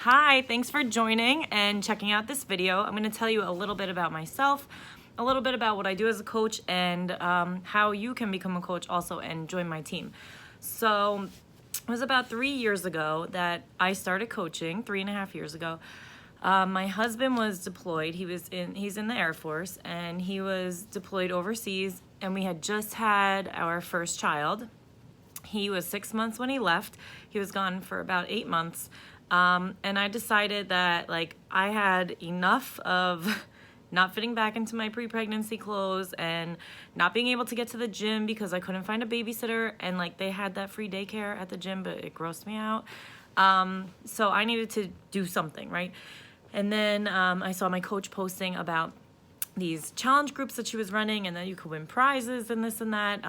Hi, thanks for joining and checking out this video. I'm going to tell you a little bit about myself, a little bit about what I do as a coach, and how you can become a coach also and join my team. So it was about 3 years ago that I started coaching, 3.5 years ago. My husband was deployed. He's in the Air Force, and he was deployed overseas, and we had just had our first child. He was 6 months when he left. He was gone for about 8 months. And I decided that I had enough of not fitting back into my pre-pregnancy clothes and not being able to get to the gym because I couldn't find a babysitter, and they had that free daycare at the gym, but it grossed me out. So I needed to do something, right? And then I saw my coach posting about these challenge groups that she was running, and that you could win prizes and this and that,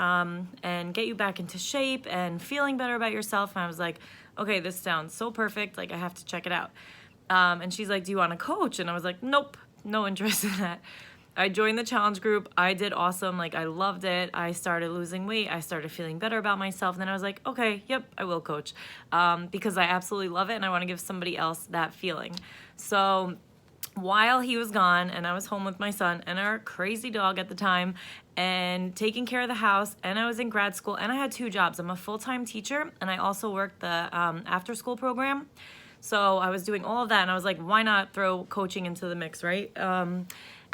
and get you back into shape and feeling better about yourself. And I was like, okay, this sounds so perfect. I have to check it out. And she's like, do you want to coach? And I was like, nope, no interest in that. I joined the challenge group. I did awesome. I loved it. I started losing weight. I started feeling better about myself. And then I was like, okay, yep, I will coach, because I absolutely love it and I want to give somebody else that feeling. So while he was gone and I was home with my son and our crazy dog at the time and taking care of the house, and I was in grad school, and I had 2 jobs. I'm a full-time teacher, and I also worked the after-school program. So I was doing all of that, and I was like, why not throw coaching into the mix, right?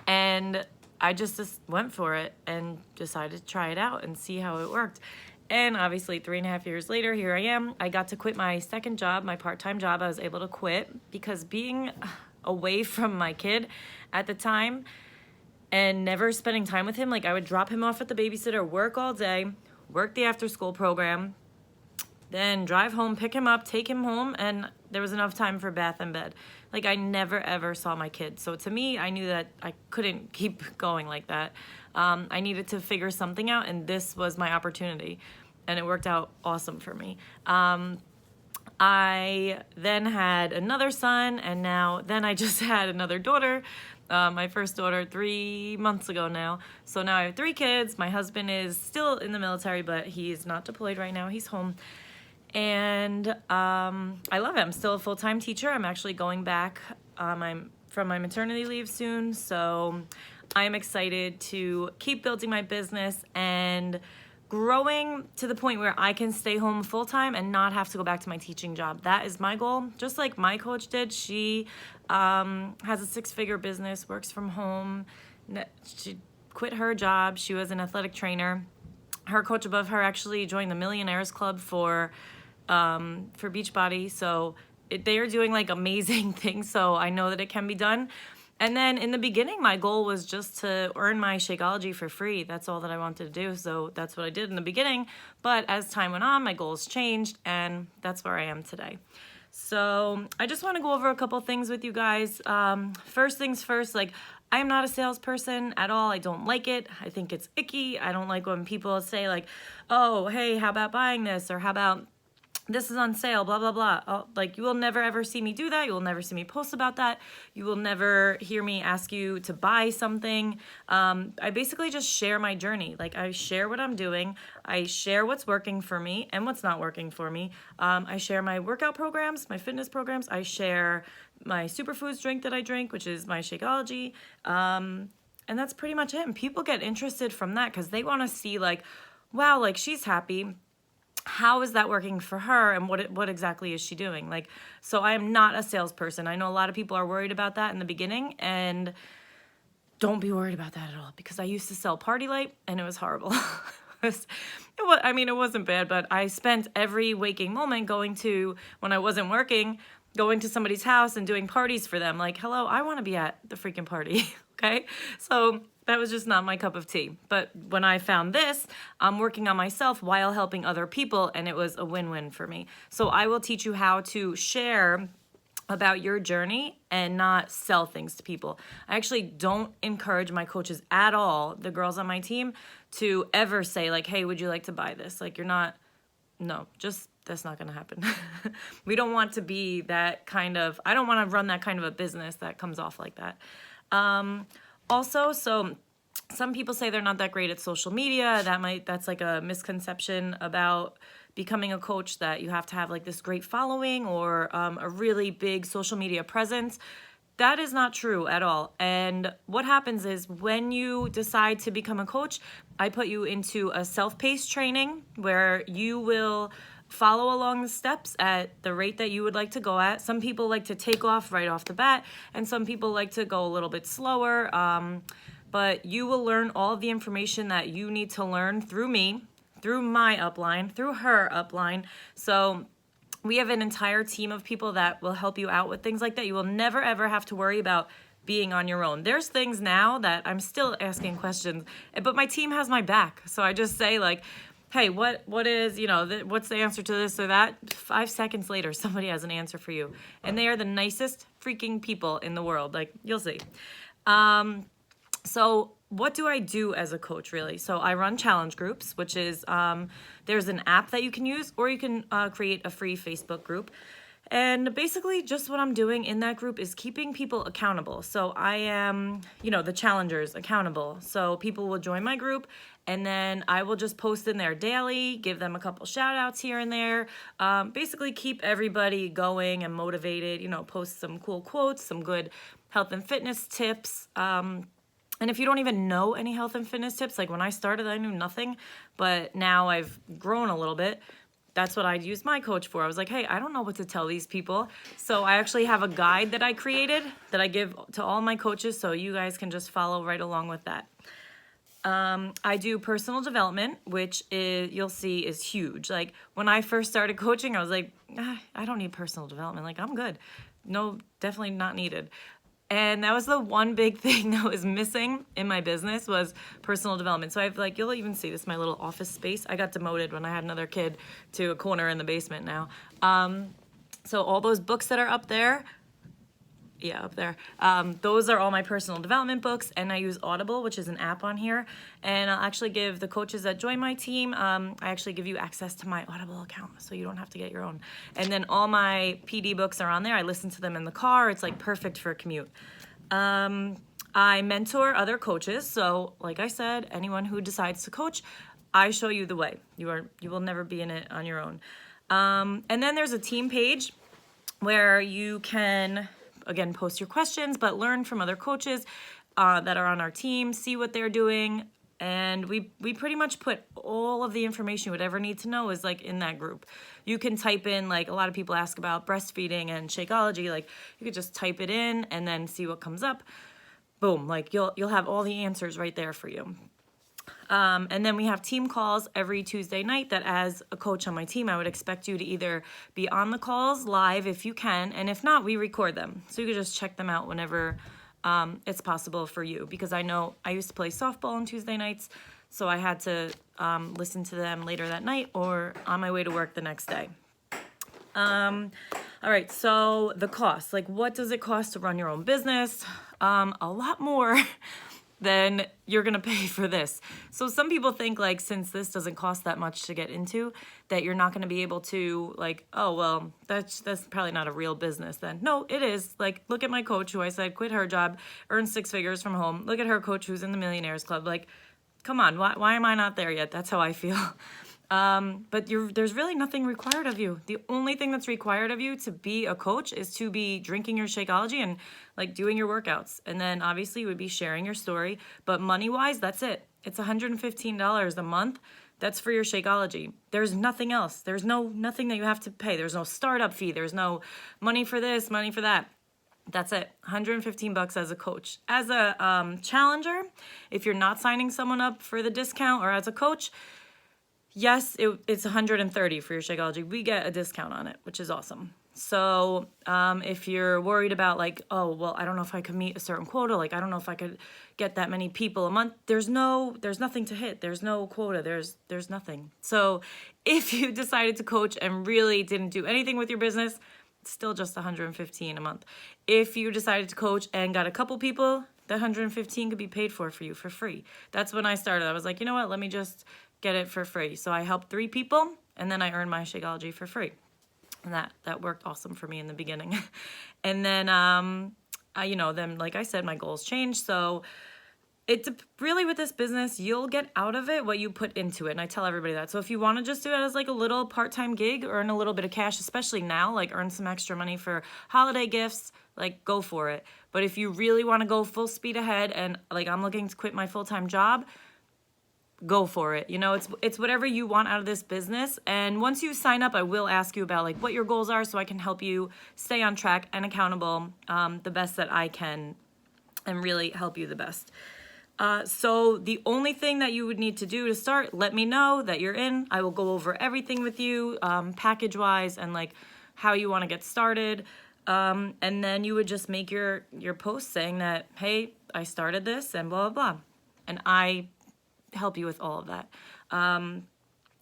And I just went for it and decided to try it out and see how it worked. And obviously 3.5 years later, here I am. I got to quit my second job, my part-time job. I was able to quit because being away from my kid at the time and never spending time with him, I would drop him off at the babysitter, work all day, work the after-school program, then drive home, pick him up, take him home, and there was enough time for bath and bed. I never ever saw my kids. So to me, I knew that I couldn't keep going like that. I needed to figure something out, and this was my opportunity, and it worked out awesome for me. I then had another son, and then I just had another daughter, my first daughter 3 months ago now. So now I have 3 kids. My husband is still in the military, but he's not deployed right now. He's home. And I love it. I'm still a full-time teacher. I'm actually going back. I'm from my maternity leave soon. So I'm excited to keep building my business and growing to the point where I can stay home full-time and not have to go back to my teaching job. That is my goal. Just like my coach did. She has a 6-figure business, works from home. She quit her job. She was an athletic trainer. Her coach above her actually joined the Millionaires Club for Beachbody. So they are doing amazing things. So I know that it can be done. And then in the beginning, my goal was just to earn my Shakeology for free. That's all that I wanted to do. So that's what I did in the beginning. But as time went on, my goals changed, and that's where I am today. So I just want to go over a couple things with you guys. First things first, I am not a salesperson at all. I don't like it. I think it's icky. I don't like when people say oh, hey, how about buying this? Or how about this is on sale, blah, blah, blah. Oh, you will never, ever see me do that. You will never see me post about that. You will never hear me ask you to buy something. I basically just share my journey. I share what I'm doing. I share what's working for me and what's not working for me. I share my workout programs, my fitness programs. I share my superfoods drink that I drink, which is my Shakeology. And that's pretty much it. And people get interested from that because they want to see wow, she's happy. How is that working for her, and what exactly is she doing? So I am not a salesperson. I know a lot of people are worried about that in the beginning, and don't be worried about that at all, because I used to sell Party Light, and it was horrible. It wasn't bad, but I spent every waking moment when I wasn't working, going to somebody's house and doing parties for them. Hello, I want to be at the freaking party, okay? So that was just not my cup of tea. But when I found this, I'm working on myself while helping other people, and it was a win-win for me. So I will teach you how to share about your journey and not sell things to people. I actually don't encourage my coaches at all, the girls on my team, to ever say hey, would you like to buy this? That's not going to happen. We don't want to be that I don't want to run that kind of a business that comes off like that. Also, so some people say they're not that great at social media. That's a misconception about becoming a coach that you have to have like this great following or a really big social media presence. That is not true at all. And what happens is when you decide to become a coach, I put you into a self-paced training where you will follow along the steps at the rate that you would like to go at. Some people like to take off right off the bat, and some people like to go a little bit slower. But you will learn all of the information that you need to learn through me, through my upline, through her upline. So we have an entire team of people that will help you out with things like that. You will never, ever have to worry about being on your own. There's things now that I'm still asking questions, but my team has my back. So I just say like, hey, what is, what's the answer to this or that? 5 seconds later, somebody has an answer for you. And they are the nicest freaking people in the world. Like, you'll see. So what do I do as a coach, really? So I run challenge groups, which is there's an app that you can use, or you can create a free Facebook group. And basically just what I'm doing in that group is keeping people accountable. So I am, the challengers accountable. So people will join my group, and then I will just post in there daily, give them a couple shout outs here and there, basically keep everybody going and motivated, post some cool quotes, some good health and fitness tips. And if you don't even know any health and fitness tips, like when I started, I knew nothing, but now I've grown a little bit. That's what I'd use my coach for. I was like, hey, I don't know what to tell these people. So I actually have a guide that I created that I give to all my coaches, so you guys can just follow right along with that. I do personal development, which you'll see is huge. Like when I first started coaching, I was like, I don't need personal development. Like I'm good. No, definitely not needed. And that was the one big thing that was missing in my business was personal development. So you'll even see this, my little office space. I got demoted when I had another kid to a corner in the basement now. So all those books that are up there, up there, those are all my personal development books, and I use Audible, which is an app on here. And I'll actually give the coaches that join my team, I actually give you access to my Audible account, so you don't have to get your own. And then all my PD books are on there. I listen to them in the car. It's like perfect for a commute. I mentor other coaches. So like I said, anyone who decides to coach, I show you the way. You will never be in it on your own. And then there's a team page where you can, again, post your questions, but learn from other coaches that are on our team, see what they're doing. And we pretty much put all of the information you would ever need to know is like in that group. You can type in, like a lot of people ask about breastfeeding and Shakeology, like you could just type it in and then see what comes up. Boom, like you'll have all the answers right there for you. And then we have team calls every Tuesday night that as a coach on my team, I would expect you to either be on the calls live if you can, and if not, we record them. So you can just check them out whenever it's possible for you. Because I know I used to play softball on Tuesday nights, so I had to listen to them later that night or on my way to work the next day. All right, so the cost, like what does it cost to run your own business? A lot more then you're gonna pay for this. So some people think like since this doesn't cost that much to get into, that you're not gonna be able to like, oh well, that's probably not a real business then. No, it is. Like look at my coach who I said quit her job, earned 6 figures from home. Look at her coach who's in the Millionaires Club. Like, come on, why am I not there yet? That's how I feel. But there's really nothing required of you. The only thing that's required of you to be a coach is to be drinking your Shakeology and like doing your workouts. And then obviously you would be sharing your story, but money-wise, that's it. It's $115 a month. That's for your Shakeology. There's nothing else. There's nothing that you have to pay. There's no startup fee. There's no money for this, money for that. That's it. $115 as a coach. As a challenger, if you're not signing someone up for the discount, or as a coach, yes, it's $130 for your Shakeology. We get a discount on it, which is awesome. So if you're worried about like, oh, well, I don't know if I could meet a certain quota. Like, I don't know if I could get that many people a month. There's nothing to hit. There's no quota. There's nothing. So if you decided to coach and really didn't do anything with your business, it's still just $115 a month. If you decided to coach and got a couple people, that $115 could be paid for you for free. That's when I started. I was like, you know what? Let me just get it for free. So I helped 3 people, and then I earned my Shakeology for free. And that worked awesome for me in the beginning. And then, then like I said, my goals changed. So it's really with this business, you'll get out of it what you put into it. And I tell everybody that. So if you want to just do it as like a little part-time gig, earn a little bit of cash, especially now, like earn some extra money for holiday gifts, like go for it. But if you really want to go full speed ahead and like I'm looking to quit my full-time job, go for it. You know, it's whatever you want out of this business. And once you sign up, I will ask you about like what your goals are so I can help you stay on track and accountable the best that I can and really help you the best. So the only thing that you would need to do to start, let me know that you're in. I will go over everything with you, package-wise and like how you want to get started. And then you would just make your post saying that, hey, I started this and blah, blah, blah. And I help you with all of that.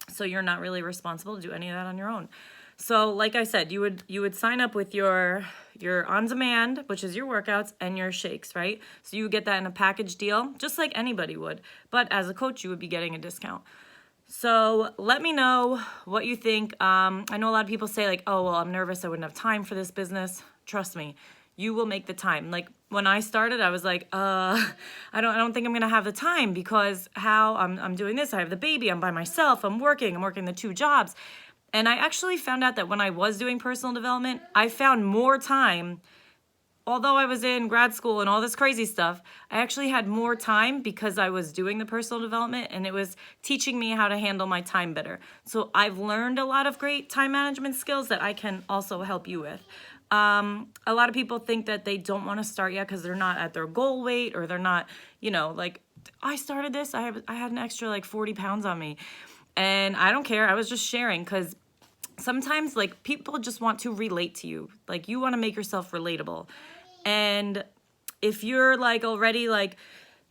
So you're not really responsible to do any of that on your own. So like I said, you would sign up with your on-demand, which is your workouts and your shakes, right? So you would get that in a package deal, just like anybody would. But as a coach, you would be getting a discount. So let me know what you think. I know a lot of people say like, oh, well, I'm nervous. I wouldn't have time for this business. Trust me, you will make the time. Like when I started, I was like, I don't think I'm gonna have the time because how I'm doing this. I have the baby. I'm by myself. I'm working the 2 jobs. And I actually found out that when I was doing personal development, I found more time. Although I was in grad school and all this crazy stuff, I actually had more time because I was doing the personal development and it was teaching me how to handle my time better. So I've learned a lot of great time management skills that I can also help you with. A lot of people think that they don't want to start yet because they're not at their goal weight or they're not, you know, like I started this, I had an extra like 40 pounds on me. And I don't care. I was just sharing because sometimes like people just want to relate to you. Like you want to make yourself relatable. And if you're like already like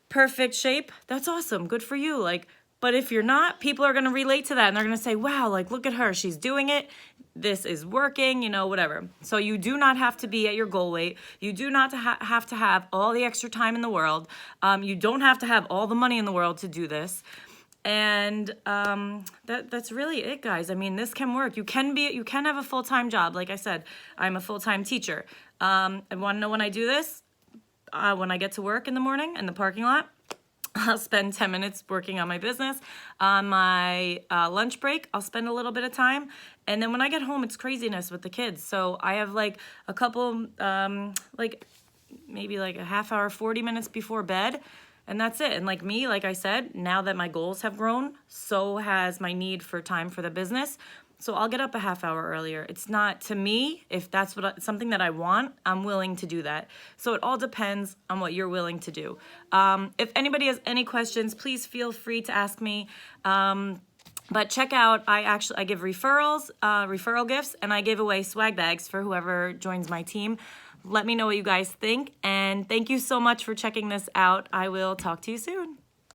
perfect shape, that's awesome. Good for you. Like, but if you're not, people are going to relate to that and they're going to say, wow, like look at her. She's doing it. This is working, you know, whatever. So you do not have to be at your goal weight. You do not have to have all the extra time in the world. You don't have to have all the money in the world to do this. And that's really it, guys. I mean, this can work. You can have a full-time job. Like I said, I'm a full-time teacher. I want to know when I do this? When I get to work in the morning in the parking lot, I'll spend 10 minutes working on my business. On my lunch break, I'll spend a little bit of time. And then when I get home, it's craziness with the kids. So I have like a couple, like maybe like a half hour, 40 minutes before bed. And that's it. And like me, like I said, now that my goals have grown, so has my need for time for the business. So I'll get up a half hour earlier. It's not, to me, if that's something that I want, I'm willing to do that. So it all depends on what you're willing to do. If anybody has any questions, please feel free to ask me. But check out, I give referrals, referral gifts, and I give away swag bags for whoever joins my team. Let me know what you guys think, and thank you so much for checking this out. I will talk to you soon.